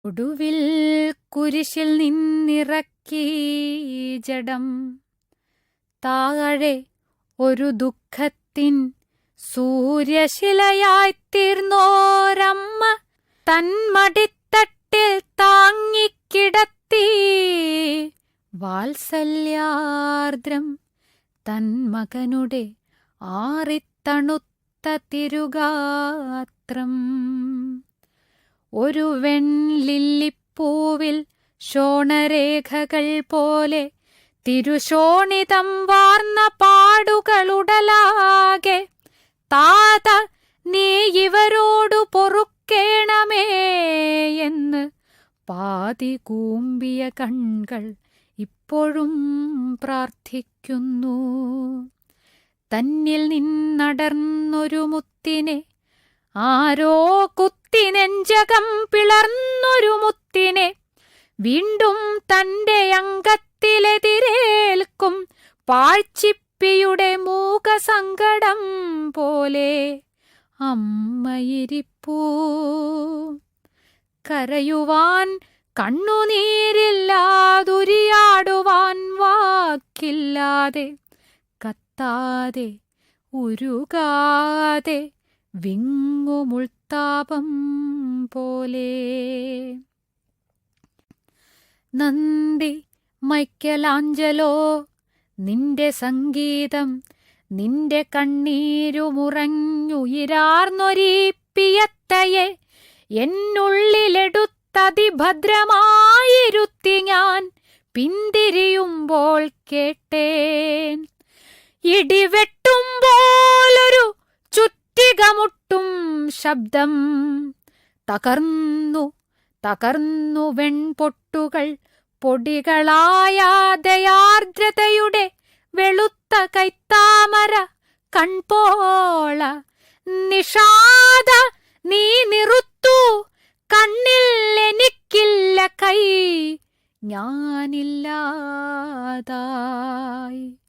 ഒടുവിൽ കുരിശിൽ നിന്നിറക്കി ജഡം, താഴെ ഒരു ദുഃഖത്തിൻ സൂര്യശിലയായിത്തീർന്നോരമ്മ തന്മടിത്തട്ടിൽ താങ്ങിക്കിടത്തി. വാത്സല്യാർദ്രം തൻ മകനുടെ ആറിത്തണുത്ത തിരുഗാത്രം. ഒരു വെൺലില്ലിപ്പൂവിൽ ശോണരേഖകൾ പോലെ തിരുശോണിതം വാർന്ന പാടുകളുടലാകെ. താത നീ ഇവരോടു പൊറുക്കേണമേ എന്ന് പാതി കൂമ്പിയ കൺകൾ ഇപ്പോഴും പ്രാർത്ഥിക്കുന്നു. തന്നിൽ നിന്നടർന്നൊരു മുത്തിനെ ആരോ കുത്തിനെഞ്ചകം പിളർന്നൊരു മുത്തിനെ വീണ്ടും തന്റെ അംഗത്തിലെതിരേൽക്കും പാഴ്ച്ചിപ്പിയുടെ മൂകസങ്കടം പോലെ അമ്മയിരിപ്പൂ. കരയുവാൻ കണ്ണുനീരില്ലാതുരിയാടുവാൻ വാക്കില്ലാതെ, കത്താതെ ഉരുകാതെ വിങ്ങുമുൾത്താപം പോലെ. നന്ദി മൈക്കലാഞ്ചലോ, നിന്റെ സംഗീതം, നിന്റെ കണ്ണീരുമുറഞ്ഞുയിരാർന്നൊരീപ്പിയത്തയെ എന്നുള്ളിലെടുത്തതിഭദ്രമായിരുത്തി ഞാൻ പിന്തിരിയുമ്പോൾ കേട്ടേൻ. ഇടിവെട്ടുമ്പോലൊരു ചുറ്റികമുട്ടും ശബ്ദം. തകർന്നു തകർന്നു വെൺപൊട്ടുകൾ പൊടികളായ ദയാർദ്രതയുടെ വെളുത്ത കൈത്താമര കൺപോള. നിഷാദ നീ നിറുത്തു, കണ്ണിൽ എനിക്കില്ല കൈ, ഞാനില്ലാതായി.